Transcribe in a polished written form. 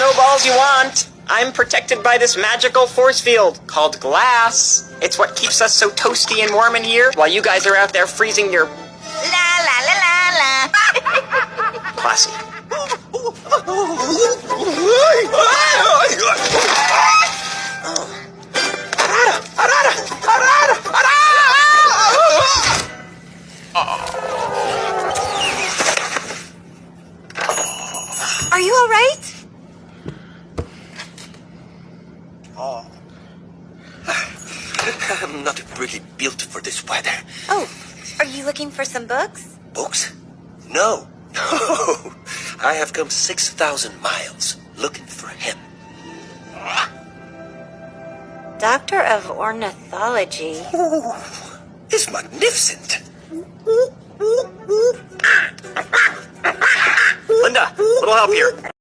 snowballs you want. I'm protected by this magical force field called glass. It's what keeps us so toasty and warm in here while you guys are out there freezing your... La la la la la. Classy. Are you all right? I'm not really built for this weather. Oh, are you looking for some books? Books? No. No. I have come 6,000 miles looking for him. Doctor of Ornithology. Ooh, it's magnificent. Linda, little help here.